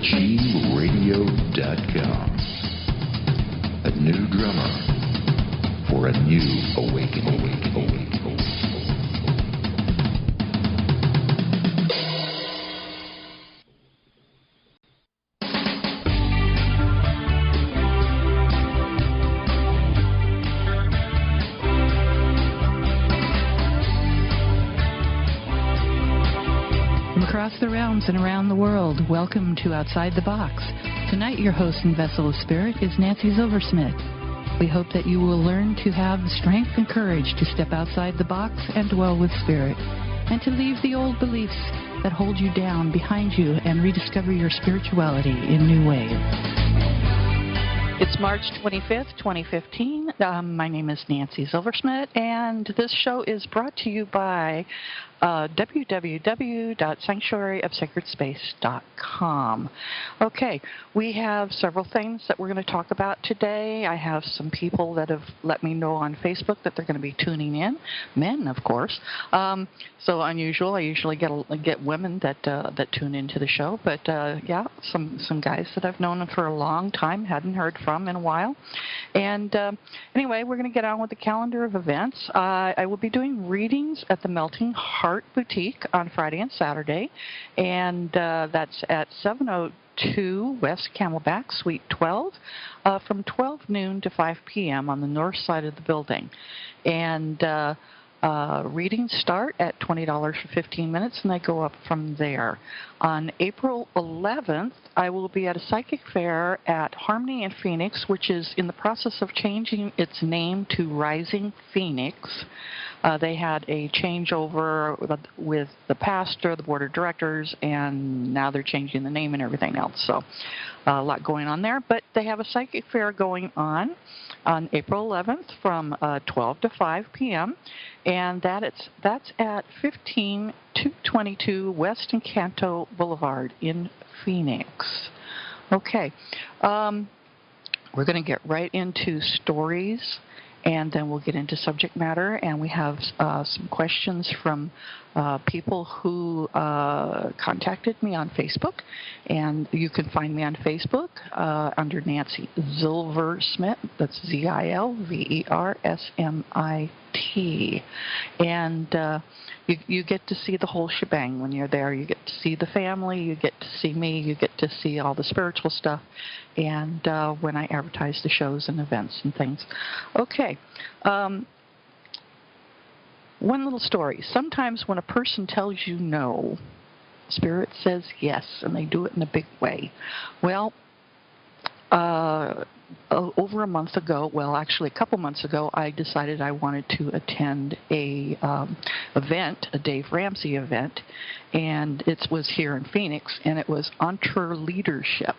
GRadio.com. A new drummer for a new awakening. Across the realms and around the world, welcome to Outside the Box. Tonight, your host and vessel of spirit is Nancy Zilversmit. We hope that you will learn to have the strength and courage to step outside the box and dwell with spirit, and to leave the old beliefs that hold you down behind you and rediscover your spirituality in new ways. It's March 25th, 2015. My name is Nancy Zilversmit, and this show is brought to you by www.sanctuaryofsacredspace.com. Okay, we have several things that we're going to talk about today. I have some people that have let me know on Facebook that they're going to be tuning in, men, of course. So unusual. I usually get women that tune into the show, but yeah, some guys that I've known for a long time, hadn't heard from in a while. And anyway, we're going to get on with the calendar of events. I will be doing readings at the Melting Heart Boutique on Friday and Saturday, and that's at 702 West Camelback, Suite 12, from 12 noon to 5 p.m. on the north side of the building. And readings start at $20 for 15 minutes, and they go up from there. On April 11th, I will be at a psychic fair at Harmony in Phoenix, which is in the process of changing its name to Rising Phoenix. They had a changeover with the pastor, the board of directors, and now they're changing the name and everything else. So a lot going on there. But they have a psychic fair going on April 11th from 12 to 5 p.m., and that's at 15222 West Encanto Boulevard in Phoenix. Okay, we're going to get right into stories, and then we'll get into subject matter, and we have some questions from people who contacted me on Facebook, and you can find me on Facebook under Nancy Zilversmit. That's Zilversmit, and you get to see the whole shebang when you're there. You get to see the family, you get to see me, you get to see all the spiritual stuff, and when I advertise the shows and events and things. Okay. One little story. Sometimes when a person tells you no, Spirit says yes, and they do it in a big way. Well, over a month ago, well, actually a couple months ago, I decided I wanted to attend a event, a Dave Ramsey event, and it was here in Phoenix, and it was Entre Leadership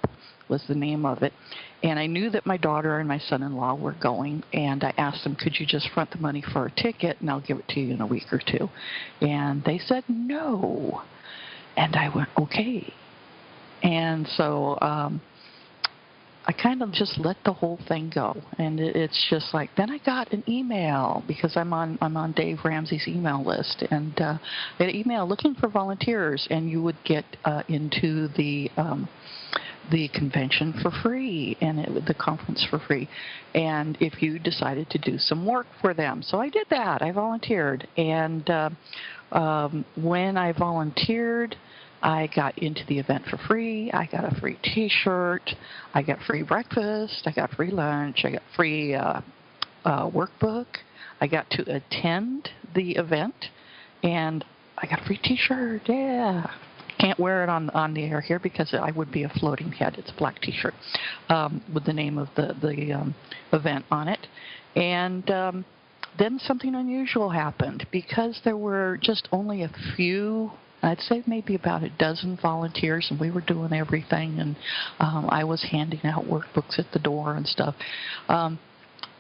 was the name of it. And I knew that my daughter and my son-in-law were going, and I asked them, could you just front the money for a ticket, and I'll give it to you in a week or two. And they said no. And I went, okay. And so I kind of just let the whole thing go. And it's just like, then I got an email, because I'm on Dave Ramsey's email list, and I got an email looking for volunteers, and you would get into the convention for free, and the conference for free, and if you decided to do some work for them. So I did that. I volunteered, and when I volunteered, I got into the event for free. I got a free T-shirt. I got free breakfast. I got free lunch. I got free workbook. I got to attend the event, and I got a free T-shirt. Yeah. Can't wear it on the air here because I would be a floating head. It's a black T-shirt with the name of the event on it. And then something unusual happened, because there were just only a few, I'd say maybe about a dozen volunteers, and we were doing everything, and I was handing out workbooks at the door and stuff.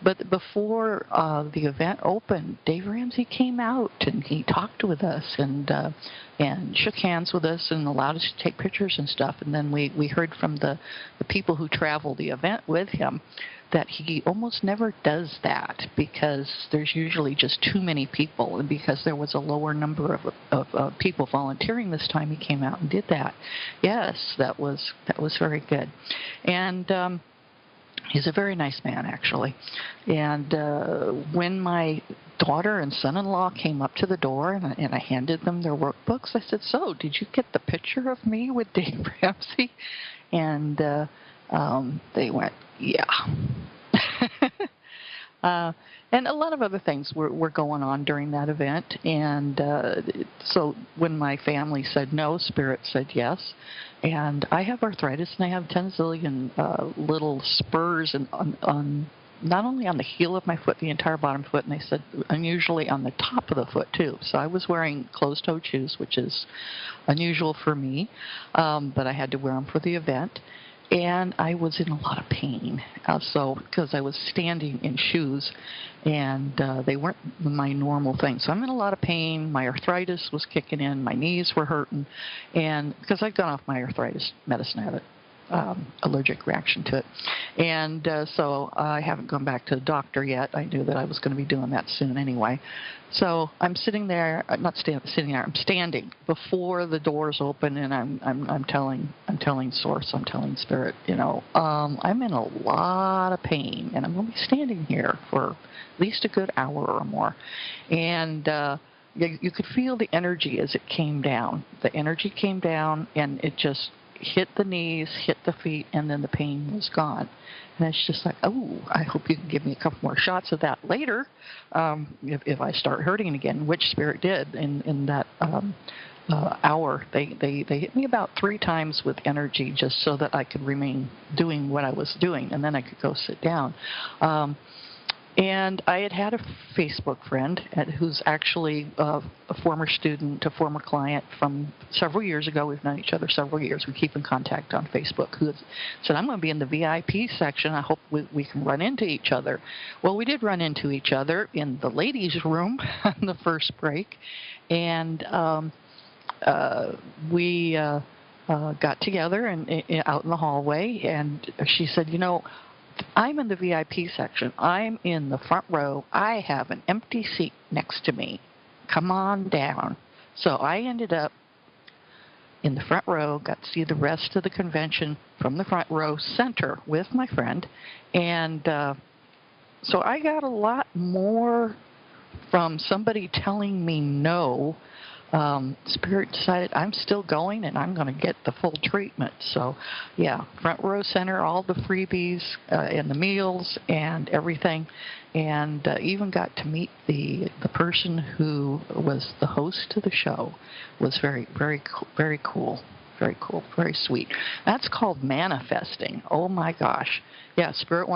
But before the event opened, Dave Ramsey came out and he talked with us and shook hands with us and allowed us to take pictures and stuff. And then we heard from the people who travel the event with him that he almost never does that because there's usually just too many people. And because there was a lower number of people volunteering this time, he came out and did that. Yes, that was very good. And he's a very nice man, actually. And when my daughter and son-in-law came up to the door and I handed them their workbooks, I said, "So, did you get the picture of me with Dave Ramsey?" And they went, "Yeah." And a lot of other things were going on during that event. And so when my family said no, Spirit said yes. And I have arthritis, and I have 10 zillion little spurs on not only on the heel of my foot, the entire bottom foot, and they said unusually on the top of the foot, too. So I was wearing closed-toed shoes, which is unusual for me, but I had to wear them for the event. And I was in a lot of pain, because I was standing in shoes, and they weren't my normal thing. So I'm in a lot of pain. My arthritis was kicking in. My knees were hurting, and because I'd gone off my arthritis medicine, I had an allergic reaction to it. And so I haven't gone back to the doctor yet. I knew that I was going to be doing that soon anyway. So I'm sitting there, sitting there. I'm standing before the doors open, and I'm telling Source, I'm telling Spirit, I'm in a lot of pain, and I'm going to be standing here for at least a good hour or more. And you could feel the energy as it came down. The energy came down, and it just hit the knees, hit the feet, and then the pain was gone. And it's just like, oh, I hope you can give me a couple more shots of that later if I start hurting again, which Spirit did in that hour. They hit me about 3 times with energy just so that I could remain doing what I was doing, and then I could go sit down. And I had a Facebook friend who's actually a former student, a former client from several years ago. We've known each other several years. We keep in contact on Facebook, who said, "I'm going to be in the VIP section. I hope we can run into each other." Well, we did run into each other in the ladies' room on the first break. And we got together and out in the hallway. And she said, "I'm in the VIP section. I'm in the front row. I have an empty seat next to me. Come on down." So I ended up in the front row, got to see the rest of the convention from the front row center with my friend. And so I got a lot more from somebody telling me no. Spirit decided I'm still going and I'm going to get the full treatment. So, yeah, front row center, all the freebies and the meals and everything. And even got to meet the person who was the host of the show. Was very, very, very cool. Very cool. Very sweet. That's called manifesting. Oh, my gosh. Yeah, Spirit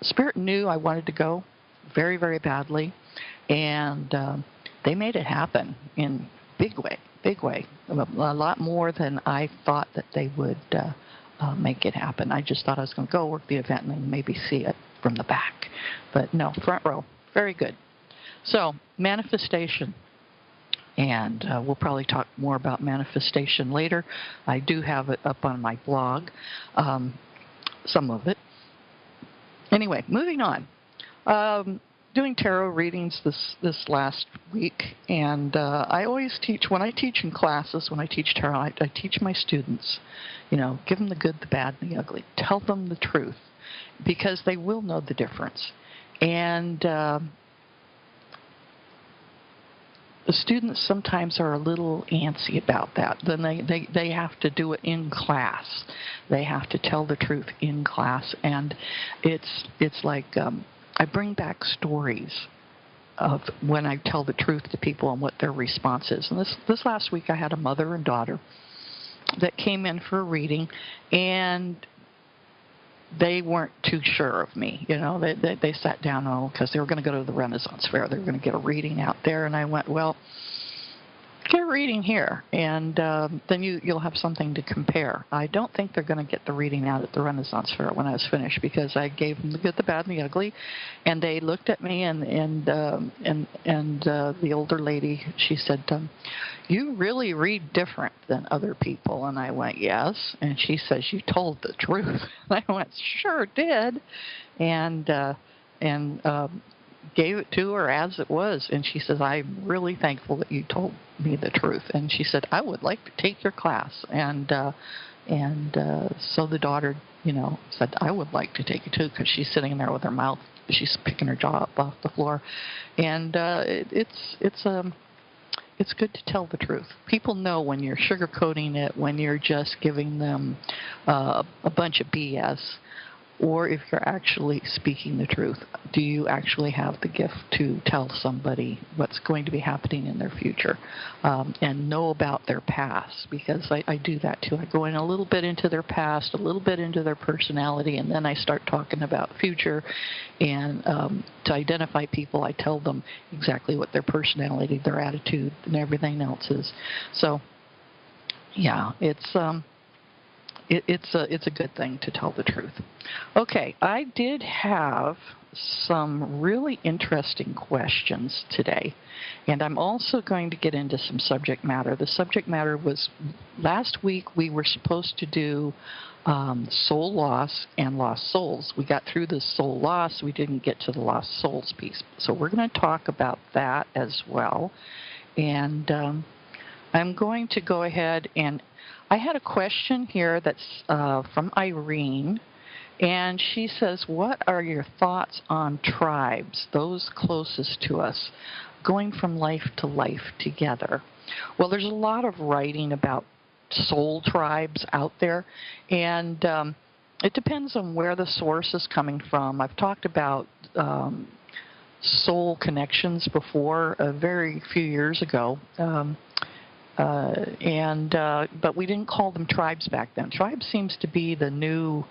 Spirit knew I wanted to go very, very badly. And they made it happen in big way, a lot more than I thought that they would make it happen. I just thought I was going to go work the event and then maybe see it from the back. But no, front row, very good. So, manifestation. And we'll probably talk more about manifestation later. I do have it up on my blog, some of it. Anyway, moving on. Doing tarot readings this last week, and I always teach, when I teach in classes, when I teach tarot, I teach my students, give them the good, the bad, and the ugly. Tell them the truth, because they will know the difference. And the students sometimes are a little antsy about that. Then they have to do it in class. They have to tell the truth in class, and it's like I bring back stories of when I tell the truth to people and what their response is. And this last week I had a mother and daughter that came in for a reading, and they weren't too sure of me. They sat down because they were going to go to the Renaissance Fair. They were going to get a reading out there. And I went, well, get a reading here, and then you'll have something to compare. I don't think they're going to get the reading out at the Renaissance Fair when I was finished, because I gave them the good, the bad, and the ugly, and they looked at me, and the older lady, she said, "You really read different than other people." And I went, "Yes." And she says, "You told the truth." And I went, "Sure did," and gave it to her as it was. And she says, "I'm really thankful that you told me the truth." And she said, "I would like to take your class." So the daughter, said, "I would like to take it too," because she's sitting there with her mouth, she's picking her jaw up off the floor. And it's good to tell the truth. People know when you're sugarcoating it, when you're just giving them a bunch of BS, or if you're actually speaking the truth. Do you actually have the gift to tell somebody what's going to be happening in their future, and know about their past? Because I do that too. I go in a little bit into their past, a little bit into their personality, and then I start talking about future. And to identify people, I tell them exactly what their personality, their attitude, and everything else is. So, yeah, it's a good thing to tell the truth. Okay, I did have some really interesting questions today, and I'm also going to get into some subject matter. The subject matter was, last week we were supposed to do soul loss and lost souls. We got through the soul loss. We didn't get to the lost souls piece. So we're going to talk about that as well. And I'm going to go ahead, and I had a question here that's from Irene, and she says, "What are your thoughts on tribes, those closest to us, going from life to life together?" Well, there's a lot of writing about soul tribes out there, and it depends on where the source is coming from. I've talked about soul connections before, a very few years ago. But we didn't call them tribes back then. Tribes seems to be the new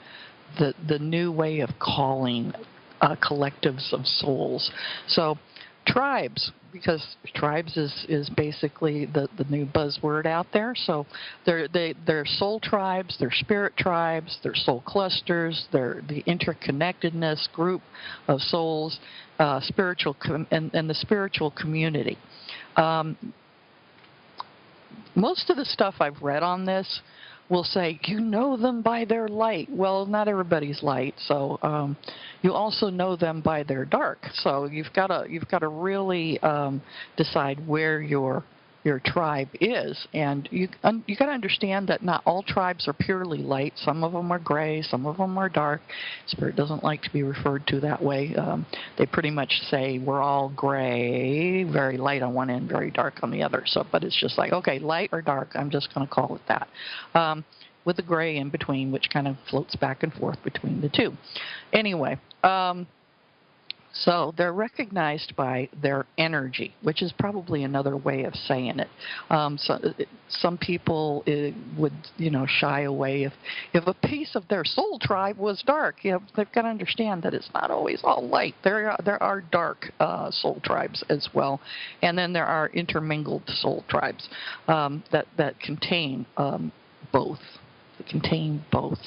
way of calling collectives of souls. So tribes, because tribes is basically the new buzzword out there. So they're soul tribes, they're spirit tribes, they're soul clusters, they're the interconnectedness group of souls, spiritual and the spiritual community. Most of the stuff I've read on this will say, you know them by their light. Well, not everybody's light, so you also know them by their dark. So you've got to really decide where your tribe is, and you got to understand that not all tribes are purely light. Some of them are gray, some of them are dark. Spirit doesn't like to be referred to that way. They pretty much say we're all gray, very light on one end, very dark on the other. So, but it's just like, okay, light or dark, I'm just going to call it that. With the gray in between, which kind of floats back and forth between the two. Anyway, so they're recognized by their energy, which is probably another way of saying it. Some people would, shy away if a piece of their soul tribe was dark. They've got to understand that it's not always all light. There are dark soul tribes as well, and then there are intermingled soul tribes that contain both. That contain both.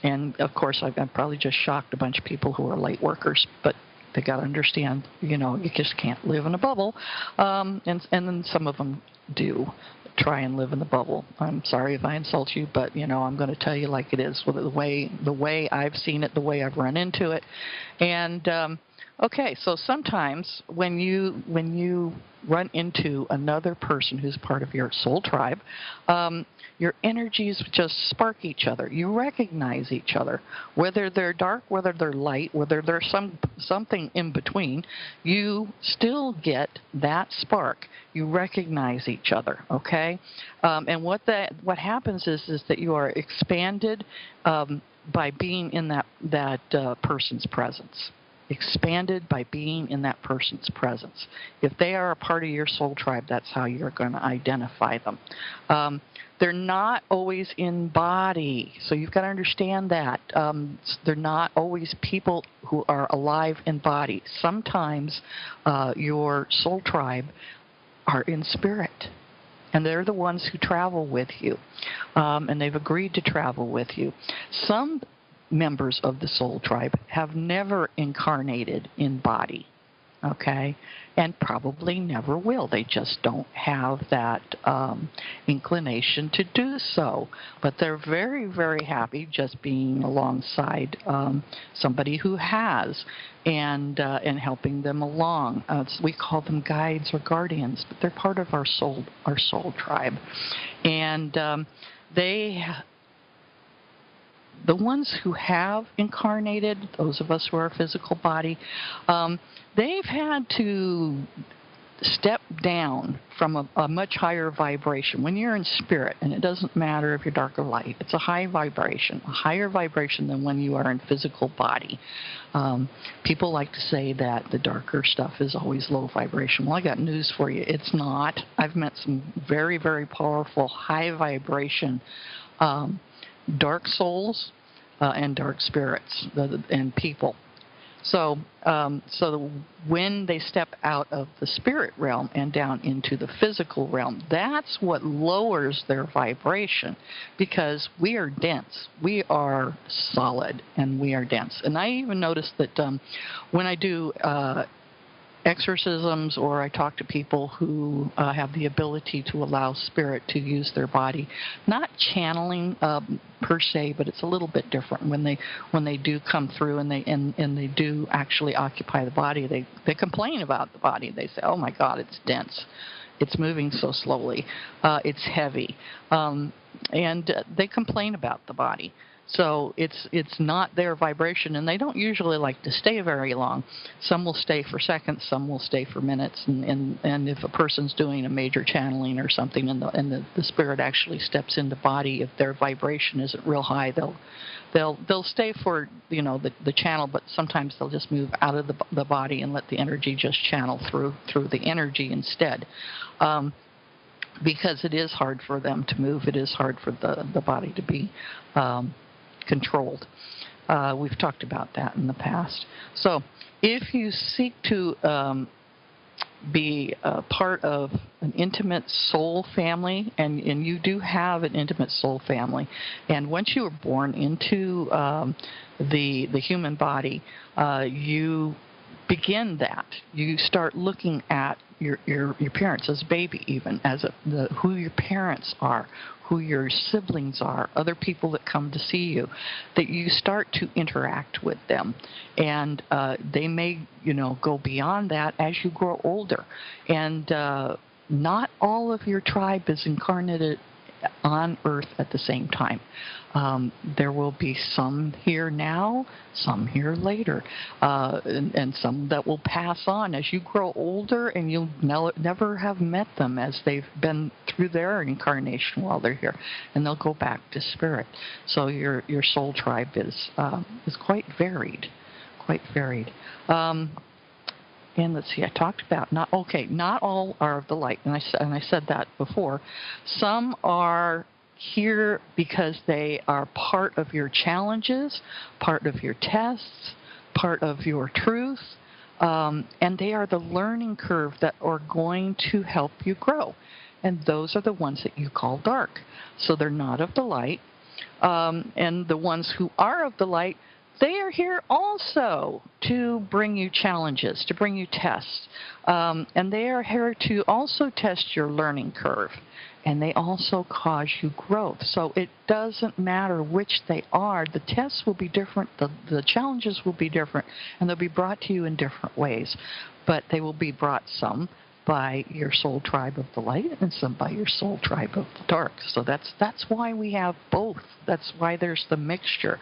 And, of course, I've probably just shocked a bunch of people who are light workers, but they got to understand, you just can't live in a bubble. And then some of them do try and live in the bubble. I'm sorry if I insult you, but, I'm going to tell you like it is, with the way I've seen it, the way I've run into it. And, okay, so sometimes when you run into another person who's part of your soul tribe, your energies just spark each other. You recognize each other, whether they're dark, whether they're light, whether there's something in between. You still get that spark. You recognize each other. Okay, and what happens is that you are expanded by being in that person's presence. Expanded by being in that person's presence. If they are a part of your soul tribe, that's how you're going to identify them. They're not always in body, so you've got to understand that. They're not always people who are alive in body. Sometimes your soul tribe are in spirit. And they're the ones who travel with you. And they've agreed to travel with you. Some members of the soul tribe have never incarnated in body, okay, and probably never will. They just don't have that inclination to do so. But they're very, very happy just being alongside somebody who has and helping them along. We call them guides or guardians, but they're part of our soul tribe. And the ones who have incarnated, those of us who are physical body, they've had to step down from a much higher vibration. When you're in spirit, and it doesn't matter if you're dark or light, it's a high vibration, a higher vibration than when you are in physical body. People like to say that the darker stuff is always low vibration. Well, I got news for you. It's not. I've met some very, very powerful, high vibration dark souls and dark spirits and people. So when they step out of the spirit realm and down into the physical realm, that's what lowers their vibration, because we are dense. We are solid, and we are dense. And I even noticed that when I do exorcisms, or I talk to people who have the ability to allow spirit to use their body, not channeling per se, but it's a little bit different when they do come through and they do actually occupy the body. They complain about the body. They say, "Oh my God, it's dense. It's moving so slowly. It's heavy," and they complain about the body. So it's not their vibration, and they don't usually like to stay very long. Some will stay for seconds, some will stay for minutes, and if a person's doing a major channeling or something, and the spirit actually steps into body, if their vibration isn't real high, they'll stay for the channel, but sometimes they'll just move out of the body and let the energy just channel through the energy instead. Because it is hard for them to move, it is hard for the body to be controlled. We've talked about that in the past. So if you seek to be a part of an intimate soul family, and you do have an intimate soul family, and once you are born into the human body, you begin that. You start looking at your parents as a baby, even as who your parents are, who your siblings are, other people that come to see you, that you start to interact with them. And they may, go beyond that as you grow older. And not all of your tribe is incarnated on Earth at the same time. There will be some here now, some here later, and some that will pass on as you grow older, and you'll never have met them as they've been through their incarnation while they're here, and they'll go back to spirit. So your soul tribe is quite varied, quite varied. And let's see, I talked about not all are of the light, and I said that before. Some are here because they are part of your challenges, part of your tests, part of your truth, and they are the learning curve that are going to help you grow. And those are the ones that you call dark. So they're not of the light. And the ones who are of the light, they are here also to bring you challenges, to bring you tests. And they are here to also test your learning curve. And they also cause you growth. So it doesn't matter which they are. The tests will be different. The challenges will be different. And they'll be brought to you in different ways. But they will be brought some by your soul tribe of the light and some by your soul tribe of the dark. So that's why we have both. That's why there's the mixture,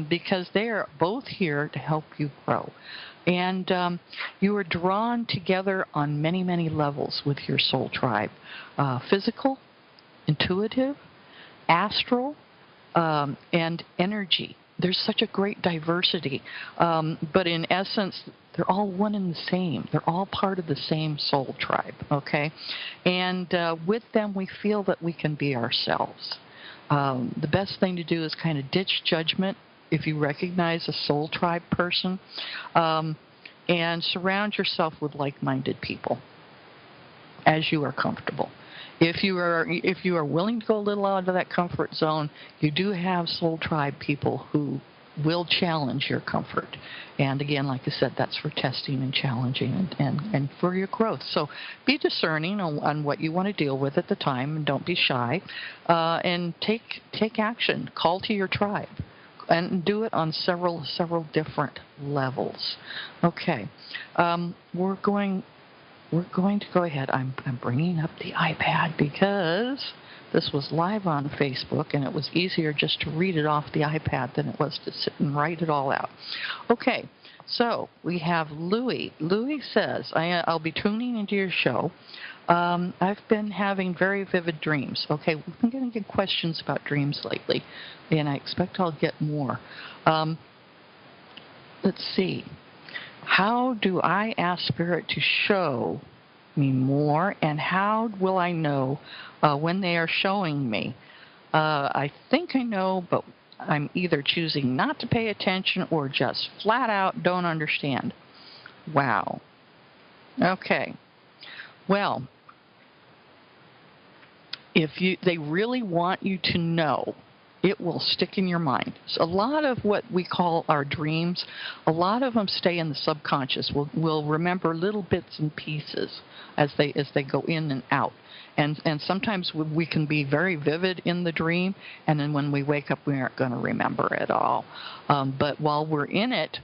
because they are both here to help you grow. And you are drawn together on many, many levels with your soul tribe. Physical, intuitive, astral, and energy. There's such a great diversity. But in essence, they're all one and the same. They're all part of the same soul tribe, okay? And with them, we feel that we can be ourselves. The best thing to do is kind of ditch judgment if you recognize a soul tribe person, and surround yourself with like-minded people. as you are comfortable. If you are willing to go a little out of that comfort zone, you do have soul tribe people who will challenge your comfort. And again, like I said, that's for testing and challenging and for your growth. So be discerning on what you want to deal with at the time, and don't be shy. And take action. Call to your tribe. And do it on several different levels. Okay, we're going to go ahead. I'm bringing up the iPad because this was live on Facebook, and it was easier just to read it off the iPad than it was to sit and write it all out. Okay, so we have Louie. Louie says, I'll be tuning into your show. I've been having very vivid dreams. Okay, we've been getting good questions about dreams lately, and I expect I'll get more. Let's see. How do I ask Spirit to show me more, and how will I know when they are showing me? I think I know, but I'm either choosing not to pay attention or just flat out don't understand. Wow. Okay. Well, if they really want you to know, it will stick in your mind. So a lot of what we call our dreams, a lot of them stay in the subconscious. We'll remember little bits and pieces as they go in and out. And sometimes we can be very vivid in the dream, and then when we wake up, we aren't going to remember it all. But while we're in it,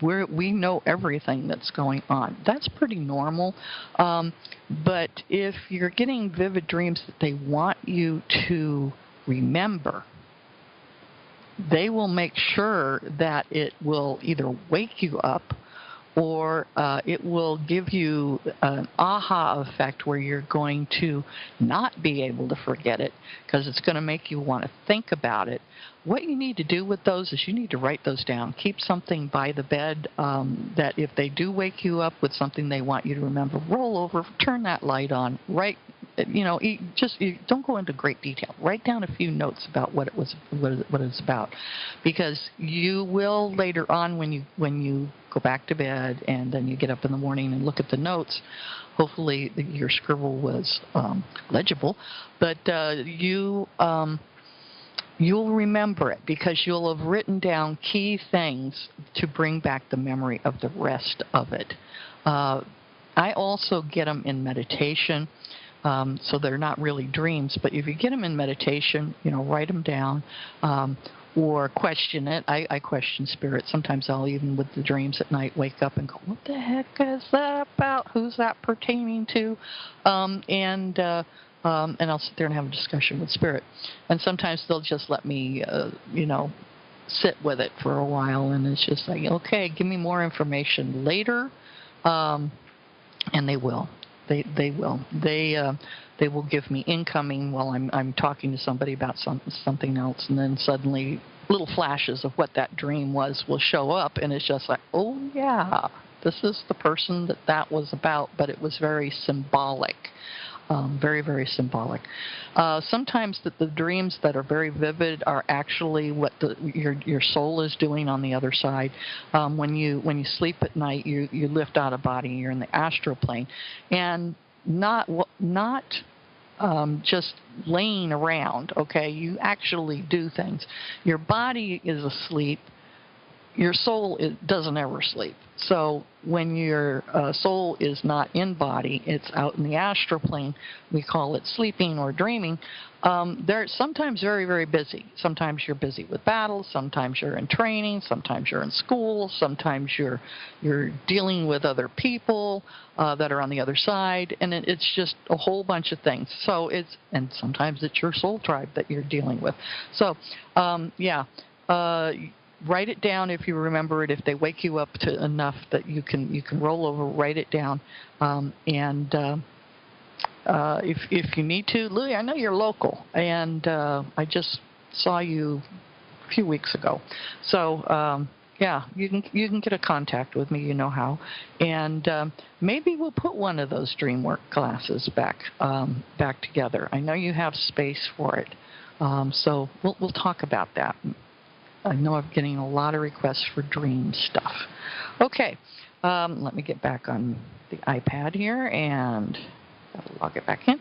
we know everything that's going on. That's pretty normal. But if you're getting vivid dreams that they want you to remember, they will make sure that it will either wake you up or it will give you an aha effect where you're going to not be able to forget it because it's going to make you want to think about it. What you need to do with those is you need to write those down. Keep something by the bed that if they do wake you up with something they want you to remember, roll over, turn that light on, don't go into great detail. Write down a few notes about what it's about, because you will later on when you go back to bed and then you get up in the morning and look at the notes. Hopefully your scribble was legible, but you'll remember it because you'll have written down key things to bring back the memory of the rest of it. I also get them in meditation. So they're not really dreams, but if you get them in meditation, write them down or question it. I question Spirit. Sometimes I'll, even with the dreams at night, wake up and go, what the heck is that about? Who's that pertaining to? And I'll sit there and have a discussion with Spirit. And sometimes they'll just let me, sit with it for a while, and it's just like, okay, give me more information later, and they will. They will. They will give me incoming while I'm talking to somebody about something else, and then suddenly little flashes of what that dream was will show up, and it's just like, oh yeah, this is the person that was about, but it was very symbolic. Very, very symbolic. Sometimes the dreams that are very vivid are actually what your soul is doing on the other side. When you sleep at night, you lift out of body. You're in the astral plane, and not just laying around. Okay, you actually do things. Your body is asleep. Your soul doesn't ever sleep. So when your soul is not in body, it's out in the astral plane. We call it sleeping or dreaming. They're sometimes very, very busy. Sometimes you're busy with battles. Sometimes you're in training. Sometimes you're in school. Sometimes you're dealing with other people that are on the other side, and it's just a whole bunch of things. So and sometimes it's your soul tribe that you're dealing with. So write it down if you remember it. If they wake you up to enough that you can roll over, write it down. If you need to, Louie, I know you're local, and I just saw you a few weeks ago. So you can get a contact with me. You know how, and maybe we'll put one of those dream work classes back together. I know you have space for it, so we'll talk about that. I know I'm getting a lot of requests for dream stuff. Okay, let me get back on the iPad here, and Gotta log it back in.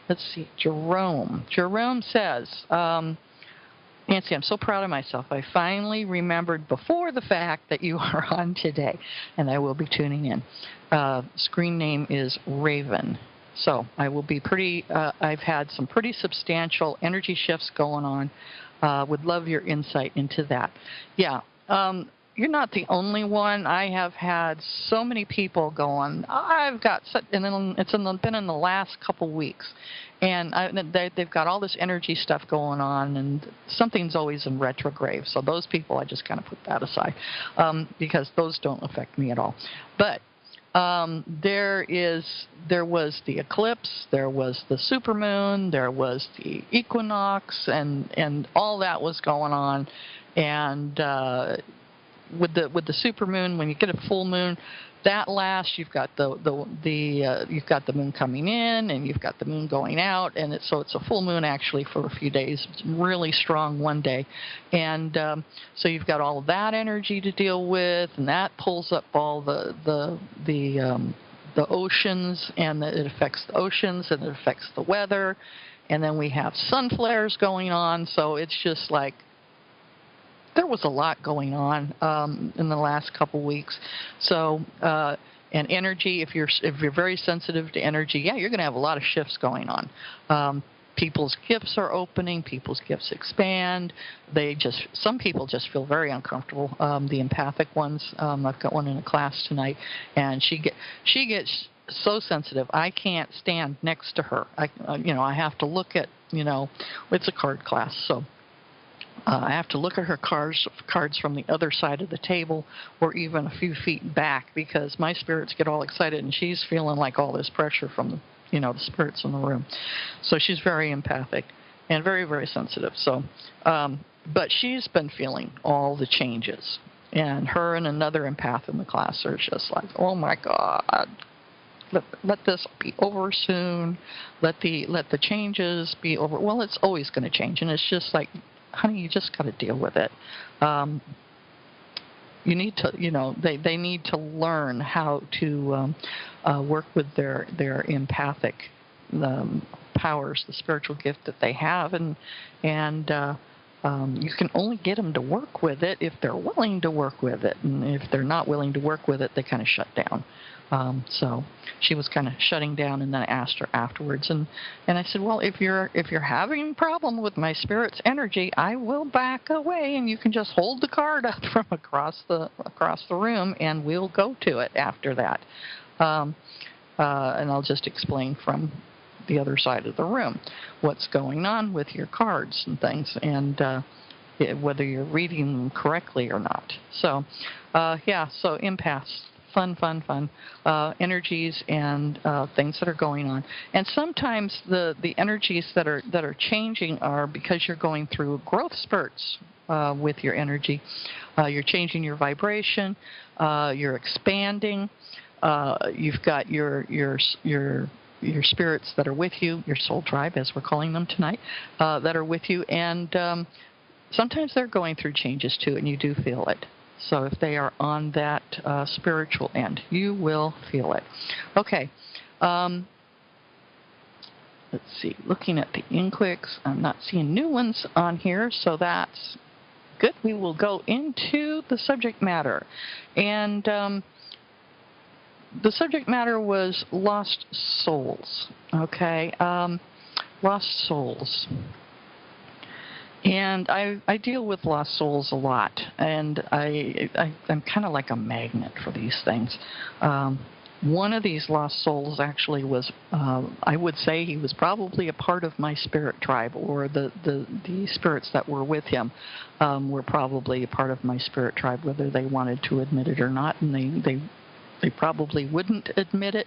Let's see, Jerome. Jerome says, Nancy, I'm so proud of myself. I finally remembered before the fact that you are on today, and I will be tuning in. Screen name is Raven. So I will be I've had some pretty substantial energy shifts going on. Would love your insight into that. Yeah. You're not the only one. I have had so many people going. I've got, and then been in the last couple weeks, and they've got all this energy stuff going on, and something's always in retrograde. So those people, I just kind of put that aside because those don't affect me at all. But there was the eclipse, there was the supermoon, there was the equinox, and all that was going on, and with the supermoon, when you get a full moon, that lasts. You've got you've got the moon coming in, and you've got the moon going out, and it's a full moon actually for a few days. It's really strong one day, and so you've got all of that energy to deal with, and that pulls up all the oceans, and it affects the oceans, and it affects the weather, and then we have sun flares going on. So it's just like, there was a lot going on in the last couple weeks. So, and energy, if you're very sensitive to energy, yeah, you're going to have a lot of shifts going on. People's gifts are opening, people's gifts expand. Some people just feel very uncomfortable. The empathic ones, I've got one in a class tonight, and she gets so sensitive. I can't stand next to her. I have to look at, it's a card class, so. I have to look at her cards from the other side of the table, or even a few feet back, because my spirits get all excited, and she's feeling like all this pressure from the spirits in the room. So she's very empathic and very, very sensitive. So, but she's been feeling all the changes, and her and another empath in the class are just like, oh my God. Let this be over soon. Let the changes be over. Well, it's always going to change, and it's just like, honey, you just got to deal with it. You need to, they need to learn how to work with their empathic powers, the spiritual gift that they have, and you can only get them to work with it if they're willing to work with it, and if they're not willing to work with it, they kind of shut down. So she was kind of shutting down, and then I asked her afterwards, and I said, well, if you're having a problem with my spirit's energy, I will back away, and you can just hold the card up from across the room, and we'll go to it after that. And I'll just explain from the other side of the room what's going on with your cards and things, and whether you're reading them correctly or not. So, so empaths. Fun energies and things that are going on, and sometimes the energies that are changing are because you're going through growth spurts with your energy. You're changing your vibration. You're expanding. You've got your spirits that are with you, your soul tribe, as we're calling them tonight, that are with you, and sometimes they're going through changes too, and you do feel it. So if they are on that spiritual end, you will feel it. Okay. Let's see. Looking at the inquicks, I'm not seeing new ones on here, so that's good. We will go into the subject matter. And the subject matter was lost souls. Okay. Lost souls. And I deal with lost souls a lot, and I'm kind of like a magnet for these things. One of these lost souls actually was, I would say he was probably a part of my spirit tribe, or the spirits that were with him were probably a part of my spirit tribe, whether they wanted to admit it or not, and they probably wouldn't admit it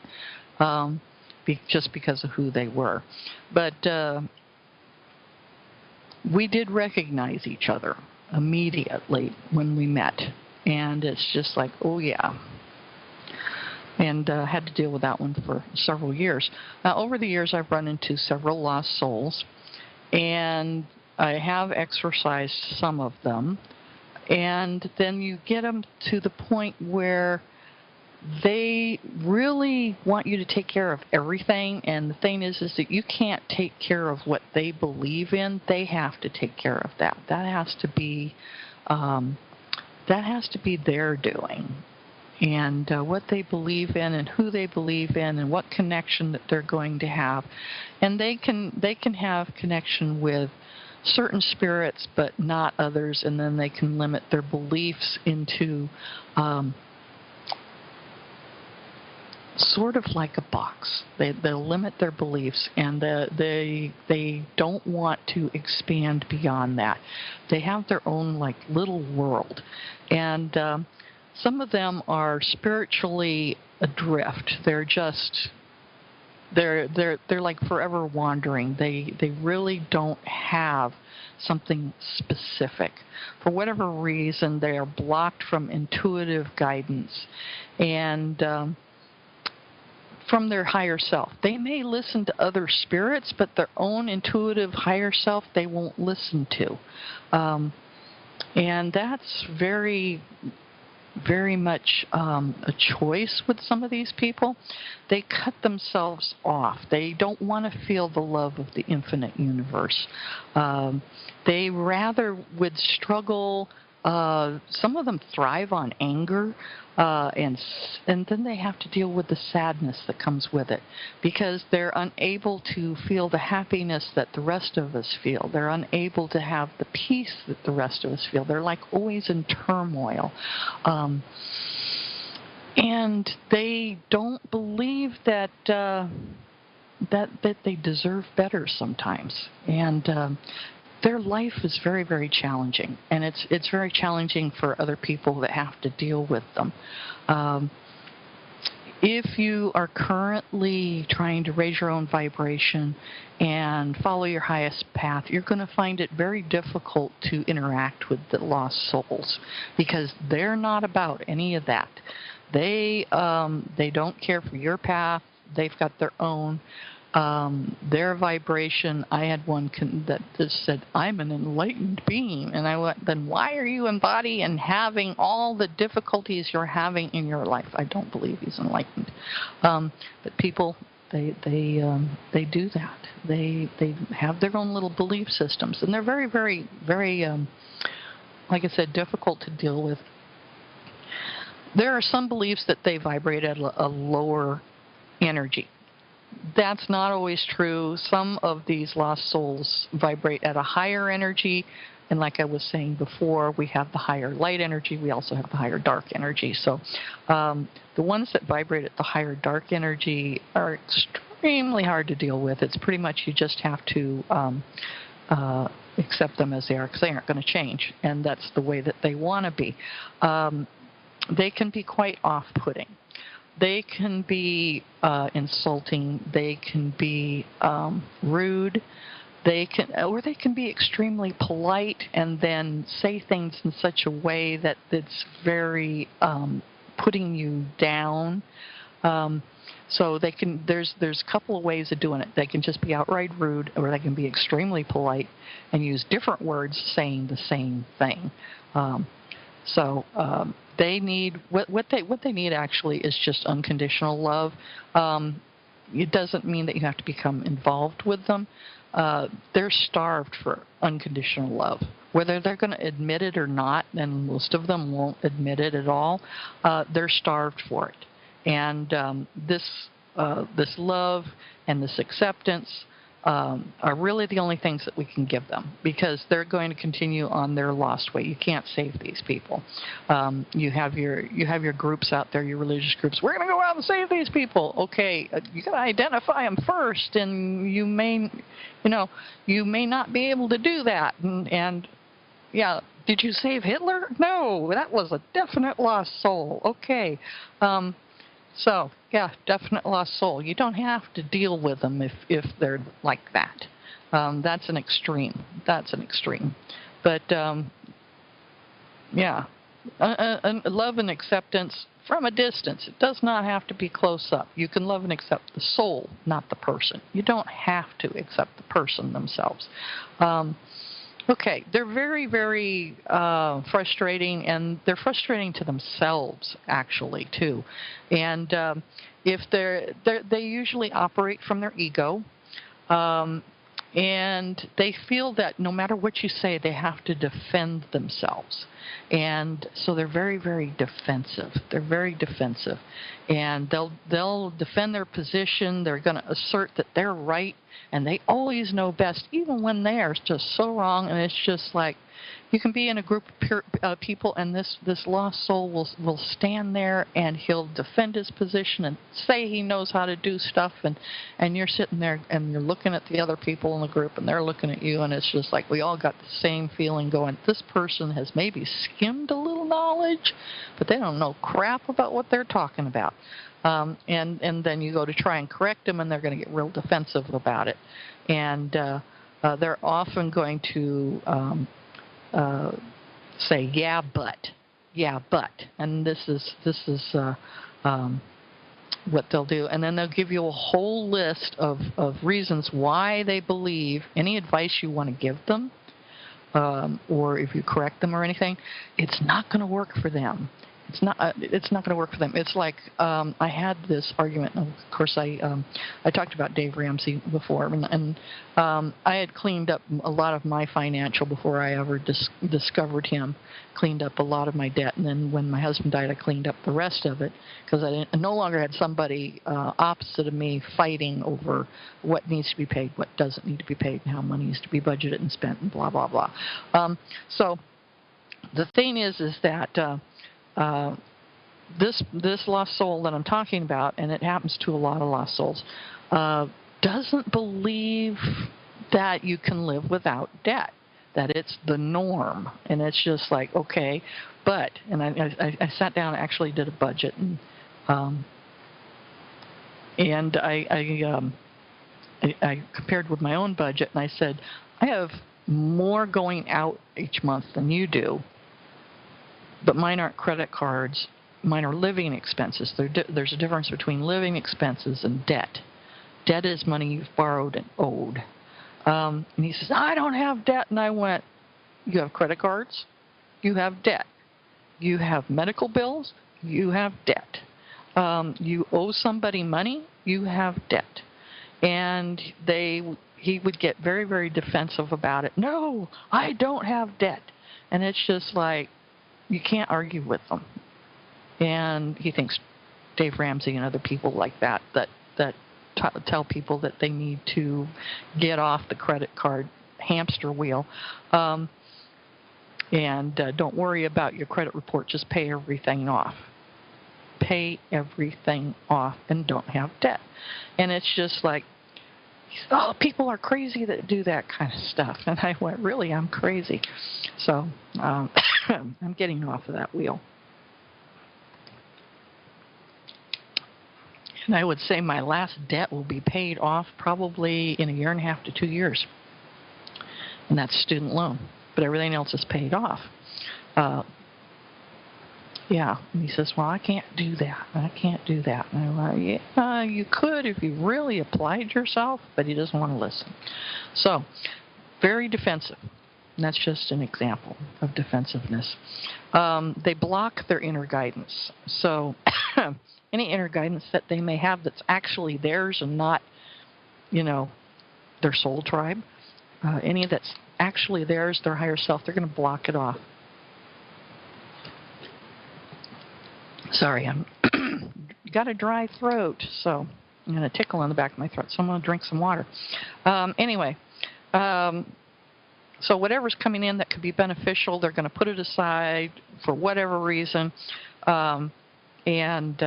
just because of who they were. But we did recognize each other immediately when we met, and it's just like, oh yeah. And had to deal with that one for several years. Now, over the years, I've run into several lost souls, and I have exorcised some of them, and then you get them to the point where they really want you to take care of everything, and the thing is that you can't take care of what they believe in. They have to take care of that. Um, that has to be their doing. And what they believe in and who they believe in and what connection that they're going to have. And they can have connection with certain spirits but not others, and then they can limit their beliefs into sort of like a box. They'll limit their beliefs, and they don't want to expand beyond that. They have their own like little world, and some of them are spiritually adrift. They're just they're like forever wandering. They really don't have something specific. For whatever reason, they are blocked from intuitive guidance, and from their higher self. They may listen to other spirits, but their own intuitive higher self they won't listen to. And that's very much a choice with some of these people. They cut themselves off. They don't want to feel the love of the infinite universe. They rather would struggle. Some of them thrive on anger, and then they have to deal with the sadness that comes with it, because they're unable to feel the happiness that the rest of us feel. They're unable to have the peace that the rest of us feel. They're like always in turmoil. And they don't believe that that they deserve better sometimes. And their life is very, very challenging, and it's very challenging for other people that have to deal with them. If you are currently trying to raise your own vibration and follow your highest path, you're going to find it very difficult to interact with the lost souls, because they're not about any of that. They don't care for your path. They've got their own. Their vibration, I had one that just said, "I'm an enlightened being." And I went, then why are you embodying having all the difficulties you're having in your life? I don't believe he's enlightened. But people, they do that. They have their own little belief systems, and they're very, very, very, like I said, difficult to deal with. There are some beliefs that they vibrate at a lower energy. That's not always true. Some of these lost souls vibrate at a higher energy, and like I was saying before, we have the higher light energy. We also have the higher dark energy. So the ones that vibrate at the higher dark energy are extremely hard to deal with. It's pretty much you just have to accept them as they are, because they aren't going to change, and that's the way that they want to be. They can be quite off-putting. They can be insulting. They can be rude. They can be extremely polite and then say things in such a way that it's very putting you down. So they can. There's a couple of ways of doing it. They can just be outright rude, or they can be extremely polite and use different words saying the same thing. They need what they need actually is just unconditional love. It doesn't mean that you have to become involved with them. They're starved for unconditional love. Whether they're going to admit it or not, and most of them won't admit it at all, they're starved for it. And this love and this acceptance are really the only things that we can give them, because they're going to continue on their lost way. You can't save these people. You have your groups out there, your religious groups. We're going to go out and save these people. Okay, you got to identify them first, and you may not be able to do that. And yeah, did you save Hitler? No, that was a definite lost soul. Okay. So, yeah, definite lost soul. You don't have to deal with them if they're like that. That's an extreme. But, yeah, love and acceptance from a distance. It does not have to be close up. You can love and accept the soul, not the person. You don't have to accept the person themselves. Okay, they're very, very frustrating, and they're frustrating to themselves, actually, too. And if they usually operate from their ego, um, and they feel that no matter what you say, they have to defend themselves. And so they're very, very defensive. They're very defensive. And they'll defend their position. They're going to assert that they're right, and they always know best, even when they are just so wrong. And it's just like, you can be in a group of people, and this lost soul will stand there, and he'll defend his position and say he knows how to do stuff, and you're sitting there and you're looking at the other people in the group, and they're looking at you, and it's just like we all got the same feeling going, this person has maybe skimmed a little knowledge, but they don't know crap about what they're talking about. And then you go to try and correct them, and they're going to get real defensive about it. And they're often going to say, yeah, but, and this is what they'll do. And then they'll give you a whole list of reasons why they believe any advice you want to give them, or if you correct them or anything, it's not going to work for them. It's not going to work for them. It's like I had this argument. Of course, I talked about Dave Ramsey before, and I had cleaned up a lot of my financial before I ever discovered him. Cleaned up a lot of my debt, and then when my husband died, I cleaned up the rest of it because I no longer had somebody opposite of me fighting over what needs to be paid, what doesn't need to be paid, and how money needs to be budgeted and spent, and blah blah blah. So the thing is that. This lost soul that I'm talking about, and it happens to a lot of lost souls, doesn't believe that you can live without debt, that it's the norm. And it's just like, okay, but, and I sat down and actually did a budget, and I compared with my own budget, and I said, I have more going out each month than you do, but mine aren't credit cards. Mine are living expenses. There's a difference between living expenses and debt. Debt is money you've borrowed and owed. And he says, I don't have debt. And I went, you have credit cards? You have debt. You have medical bills? You have debt. You owe somebody money? You have debt. And he would get very, very defensive about it. No, I don't have debt. And it's just like, you can't argue with them. And he thinks Dave Ramsey and other people like that tell people that they need to get off the credit card hamster wheel. And don't worry about your credit report. Just pay everything off. Pay everything off and don't have debt. And it's just like, oh, people are crazy that do that kind of stuff. And I went, really, I'm crazy. So I'm getting off of that wheel. And I would say my last debt will be paid off probably in 1.5 to 2 years. And that's student loan. But everything else is paid off. Yeah. And he says, well, I can't do that. I can't do that. And I went, yeah, you could if you really applied yourself, but he doesn't want to listen. So, very defensive. And that's just an example of defensiveness. They block their inner guidance. So, any inner guidance that they may have that's actually theirs and not, their soul tribe, any that's actually theirs, their higher self, they're going to block it off. Sorry, I'm got a dry throat, so I'm going to tickle in the back of my throat, so I'm going to drink some water. Anyway, so whatever's coming in that could be beneficial, they're going to put it aside for whatever reason. And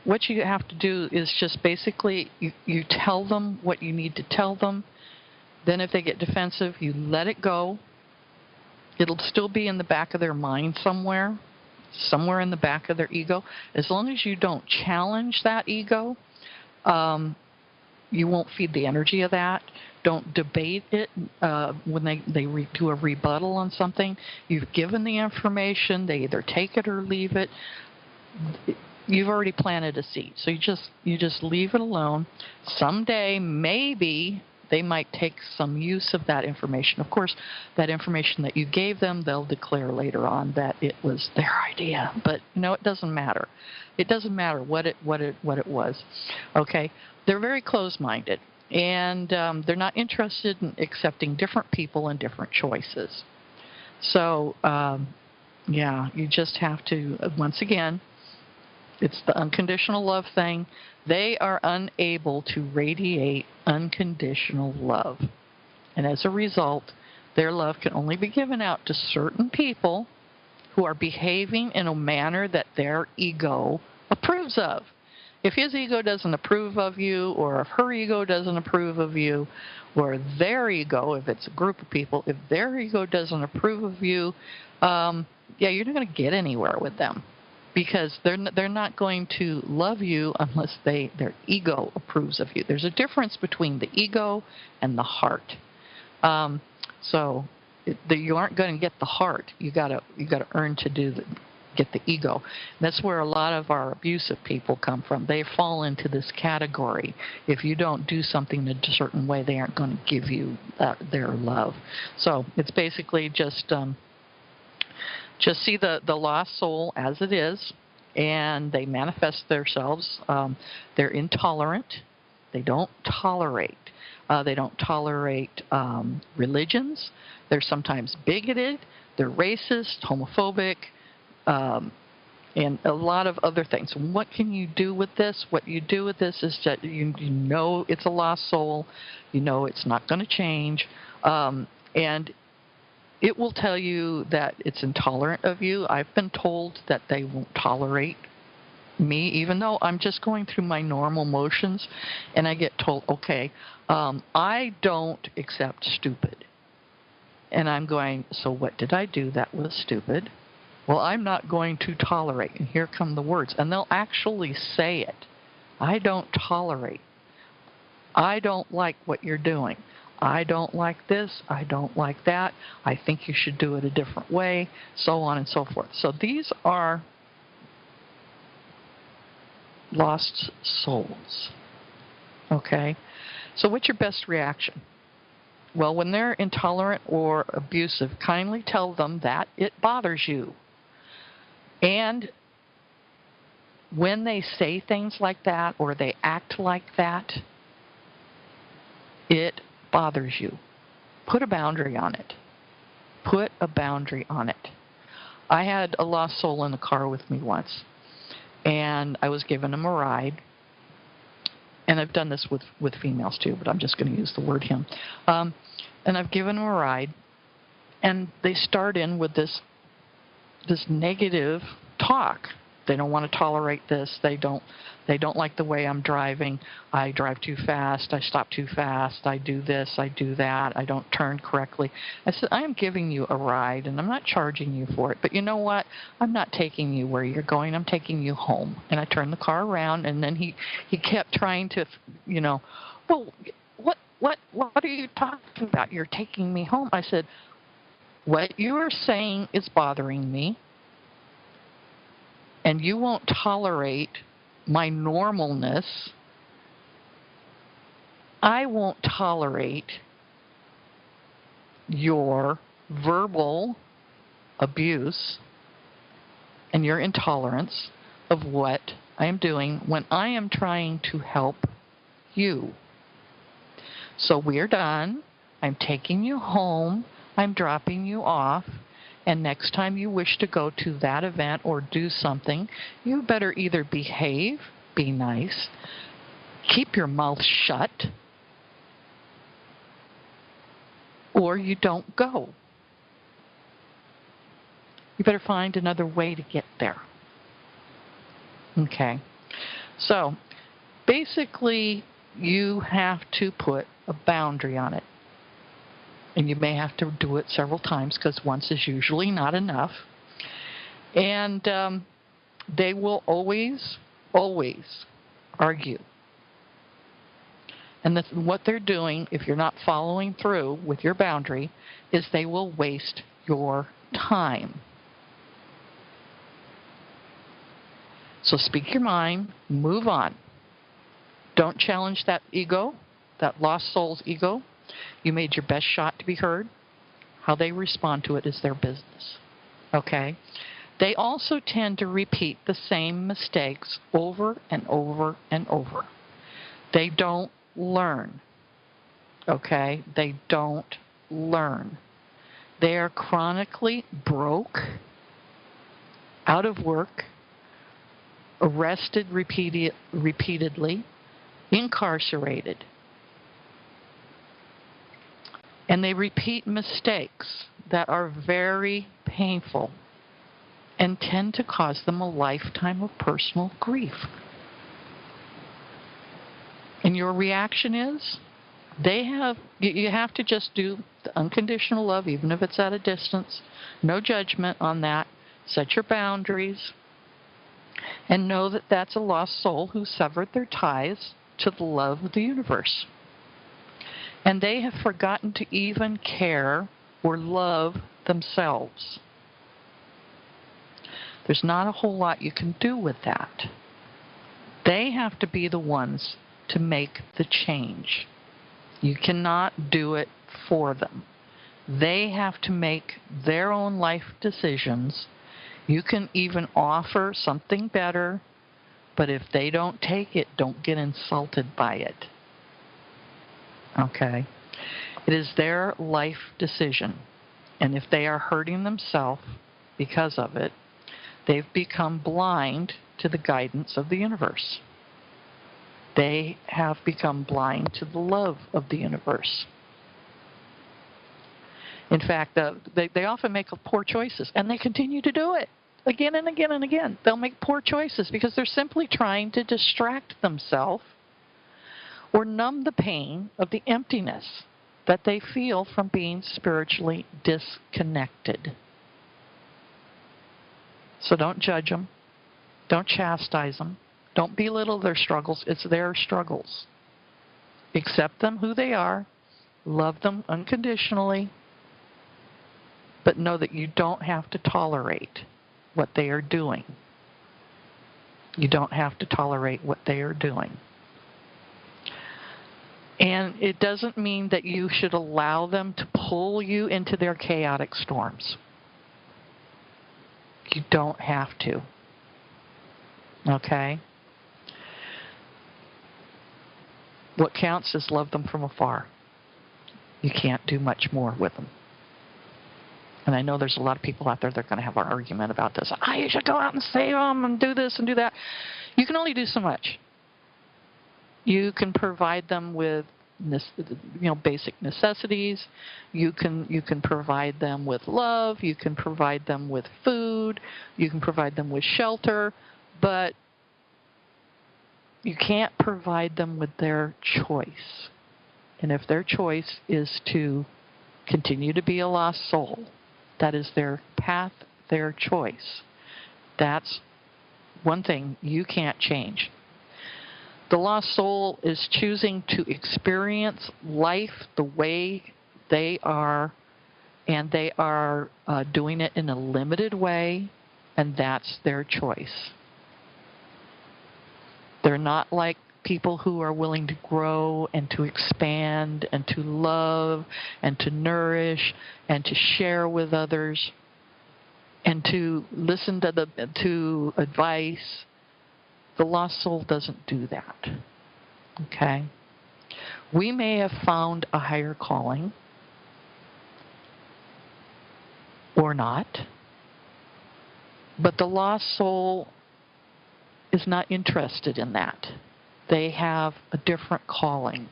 what you have to do is just basically you tell them what you need to tell them. Then if they get defensive, you let it go. It'll still be in the back of their mind somewhere in the back of their ego. As long as you don't challenge that ego, you won't feed the energy of that. Don't debate it when they do a rebuttal on something. You've given the information. They either take it or leave it. You've already planted a seed. So you just leave it alone. Someday, maybe they might take some use of that information. Of course, that information that you gave them, they'll declare later on that it was their idea. But it doesn't matter. It doesn't matter what it was. Okay, they're very closed-minded, and they're not interested in accepting different people and different choices. So, yeah, you just have to, once again, it's the unconditional love thing. They are unable to radiate unconditional love. And as a result, their love can only be given out to certain people who are behaving in a manner that their ego approves of. If his ego doesn't approve of you, or if her ego doesn't approve of you, or their ego, if it's a group of people, if their ego doesn't approve of you, you're not going to get anywhere with them, because they're not going to love you unless their ego approves of you. There's a difference between the ego and the heart. So you aren't going to get the heart. You got to earn to get the ego. That's where a lot of our abusive people come from. They fall into this category. If you don't do something in a certain way, they aren't going to give you their love. So it's basically just see the lost soul as it is, and they manifest themselves. They're intolerant. They don't tolerate. They don't tolerate religions. They're sometimes bigoted. They're racist, homophobic, and a lot of other things. What can you do with this? What you do with this is that you know it's a lost soul. You know it's not going to change. And it will tell you that it's intolerant of you. I've been told that they won't tolerate me, even though I'm just going through my normal motions, and I get told, okay, I don't accept stupid. And I'm going, so what did I do that was stupid? Well, I'm not going to tolerate. And here come the words. And they'll actually say it. I don't tolerate. I don't like what you're doing. I don't like this. I don't like that. I think you should do it a different way, so on and so forth. So these are lost souls. Okay? So what's your best reaction? Well, when they're intolerant or abusive, kindly tell them that it bothers you. And when they say things like that or they act like that, it bothers you. Put a boundary on it. Put a boundary on it. I had a lost soul in the car with me once, and I was giving him a ride. And I've done this with females too, but I'm just going to use the word him. And I've given him a ride, and they start in with this negative talk. They don't want to tolerate this. They don't like the way I'm driving. I drive too fast. I stop too fast. I do this. I do that. I don't turn correctly. I said, I am giving you a ride, and I'm not charging you for it. But you know what? I'm not taking you where you're going. I'm taking you home. And I turned the car around, and then he kept trying to, well, what are you talking about? You're taking me home. I said, what you are saying is bothering me, and you won't tolerate my normalness. I won't tolerate your verbal abuse and your intolerance of what I am doing when I am trying to help you. So we're done. I'm taking you home. I'm dropping you off. And next time you wish to go to that event or do something, you better either behave, be nice, keep your mouth shut, or you don't go. You better find another way to get there. Okay. So basically, you have to put a boundary on it. And you may have to do it several times, because once is usually not enough. And they will always argue. And what they're doing, if you're not following through with your boundary, is they will waste your time. So speak your mind, move on. Don't challenge that ego. that lost soul's ego. You made your best shot to be heard. How they respond to it is their business. Okay? They also tend to repeat the same mistakes over and over and over. They don't learn. Okay? They don't learn. They are chronically broke, out of work, arrested repeatedly, incarcerated. And they repeat mistakes that are very painful and tend to cause them a lifetime of personal grief. And your reaction is, you have to just do the unconditional love, even if it's at a distance. No judgment on that. Set your boundaries. And know that that's a lost soul who severed their ties to the love of the universe. And they have forgotten to even care or love themselves. There's not a whole lot you can do with that. They have to be the ones to make the change. You cannot do it for them. They have to make their own life decisions. You can even offer something better, but if they don't take it, don't get insulted by it. Okay? It is their life decision. And if they are hurting themselves because of it, they've become blind to the guidance of the universe. They have become blind to the love of the universe. In fact, they often make poor choices, and they continue to do it again and again and again. They'll make poor choices because they're simply trying to distract themselves or numb the pain of the emptiness that they feel from being spiritually disconnected. So don't judge them. Don't chastise them. Don't belittle their struggles. It's their struggles. Accept them who they are. Love them unconditionally. But know that you don't have to tolerate what they are doing. You don't have to tolerate what they are doing. And it doesn't mean that you should allow them to pull you into their chaotic storms. You don't have to. Okay? What counts is love them from afar. You can't do much more with them. And I know there's a lot of people out there that are going to have an argument about this. You should go out and save them and do this and do that. You can only do so much. You can provide them with basic necessities. You can provide them with love. You can provide them with food. You can provide them with shelter. But you can't provide them with their choice. And if their choice is to continue to be a lost soul, that is their path, their choice. That's one thing you can't change. The lost soul is choosing to experience life the way they are, and they are doing it in a limited way, and that's their choice. They're not like people who are willing to grow and to expand and to love and to nourish and to share with others and to listen to advice. The lost soul doesn't do that. Okay? We may have found a higher calling or not, but the lost soul is not interested in that. They have a different calling.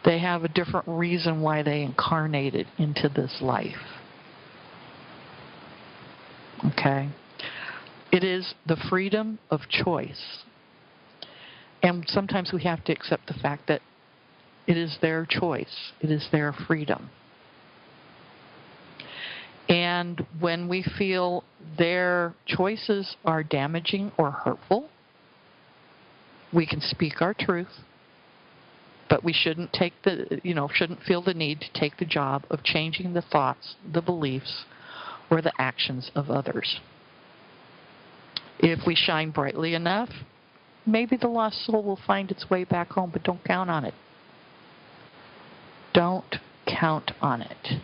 They have a different reason why they incarnated into this life. Okay? It is the freedom of choice. And sometimes we have to accept the fact that it is their choice. It is their freedom. And when we feel their choices are damaging or hurtful, we can speak our truth, but we shouldn't shouldn't feel the need to take the job of changing the thoughts, the beliefs, or the actions of others. If we shine brightly enough, maybe the lost soul will find its way back home, but don't count on it. Don't count on it,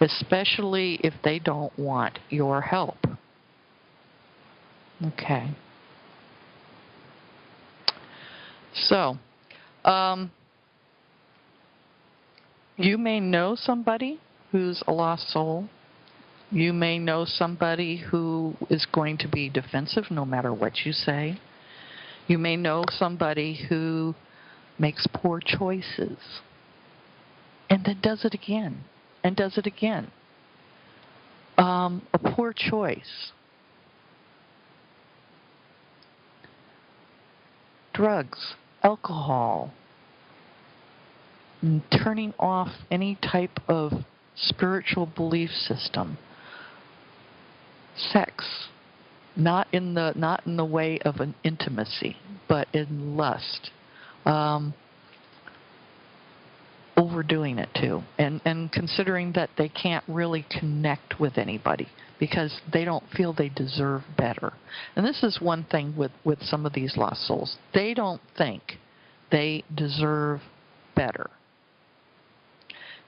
especially if they don't want your help. Okay. So, you may know somebody who's a lost soul. You may know somebody who is going to be defensive no matter what you say. You may know somebody who makes poor choices and then does it again and does it again. A poor choice. Drugs, alcohol, turning off any type of spiritual belief system, sex, not in the way of an intimacy, but in lust, overdoing it too, and considering that they can't really connect with anybody because they don't feel they deserve better. And this is one thing with some of these lost souls. They don't think they deserve better.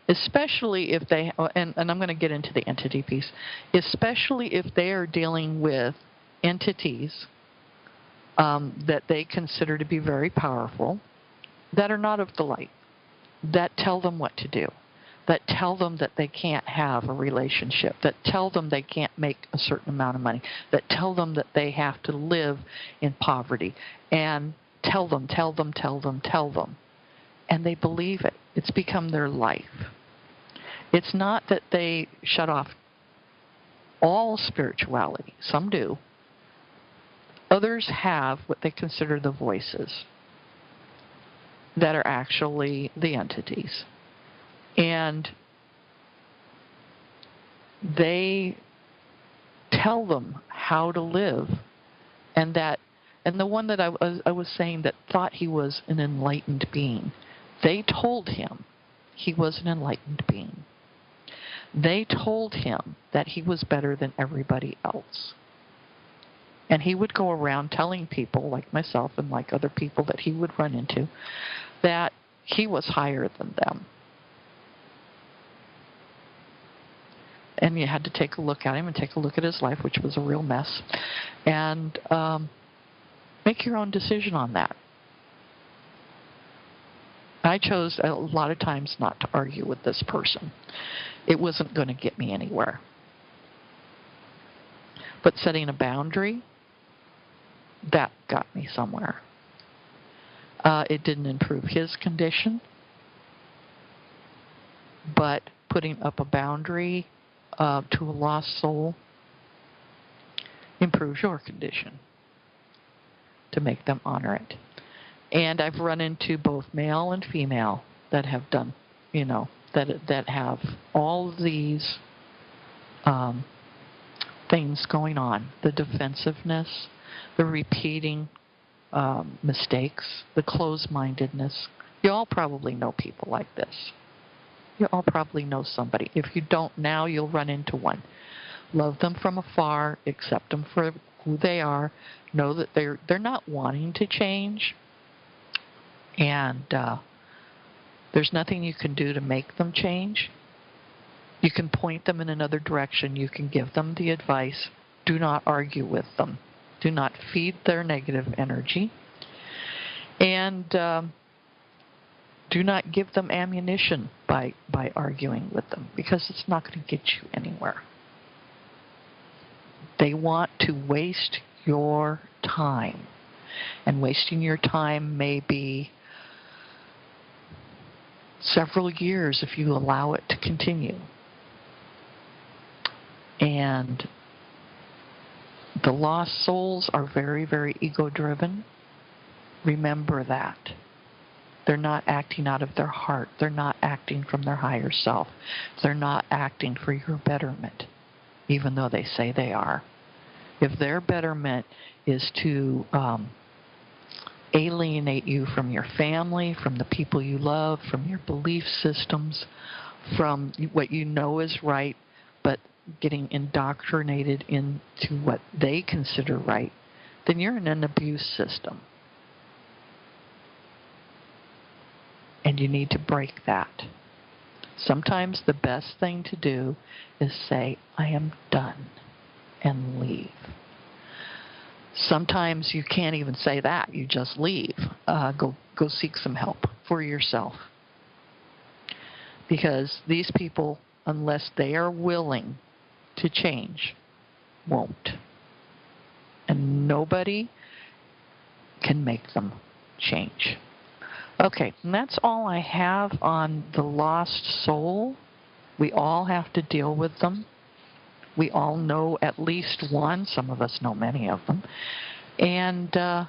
Especially if they, and I'm going to get into the entity piece, especially if they are dealing with entities that they consider to be very powerful, that are not of the light, that tell them what to do, that tell them that they can't have a relationship, that tell them they can't make a certain amount of money, that tell them that they have to live in poverty, and tell them, and they believe it. It's become their life. It's not that they shut off all spirituality. Some do. Others have what they consider the voices that are actually the entities. And they tell them how to live. And the one that I was saying that thought he was an enlightened being, they told him he was an enlightened being. They told him that he was better than everybody else. And he would go around telling people, like myself and like other people that he would run into, that he was higher than them. And you had to take a look at him and take a look at his life, which was a real mess, and make your own decision on that. I chose a lot of times not to argue with this person. It wasn't going to get me anywhere. But setting a boundary, that got me somewhere. It didn't improve his condition, but putting up a boundary to a lost soul improves your condition to make them honor it. And I've run into both male and female that have done, that have all of these things going on. The defensiveness, the repeating mistakes, the closed-mindedness. You all probably know people like this. You all probably know somebody. If you don't now, you'll run into one. Love them from afar, accept them for who they are, know that they're not wanting to change, and there's nothing you can do to make them change. You can point them in another direction. You can give them the advice. Do not argue with them. Do not feed their negative energy. And do not give them ammunition by arguing with them, because it's not going to get you anywhere. They want to waste your time. And wasting your time may be several years if you allow it to continue. And the lost souls are very, very ego-driven. Remember that. They're not acting out of their heart. They're not acting from their higher self. They're not acting for your betterment, even though they say they are. If their betterment is to alienate you from your family, from the people you love, from your belief systems, from what you know is right, but getting indoctrinated into what they consider right, then you're in an abuse system. and you need to break that. Sometimes the best thing to do is say, I am done, and leave. Sometimes you can't even say that. You just leave. Go seek some help for yourself. Because these people, unless they are willing to change, won't. And nobody can make them change. Okay, and that's all I have on the lost soul. We all have to deal with them. We all know at least one. Some of us know many of them. And I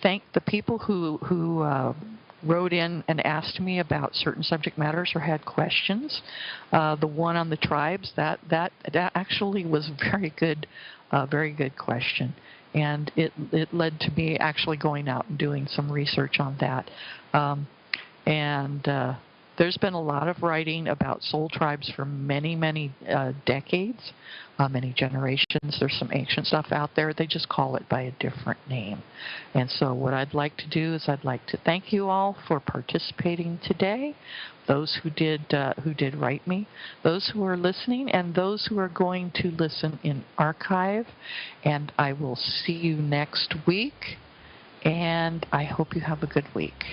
thank the people who wrote in and asked me about certain subject matters or had questions. The one on the tribes, that actually was very good question. And it led to me actually going out and doing some research on that. There's been a lot of writing about soul tribes for many, many decades, many generations. There's some ancient stuff out there. They just call it by a different name. And so what I'd like to do is I'd like to thank you all for participating today, those who did write me, those who are listening, and those who are going to listen in archive. And I will see you next week, and I hope you have a good week.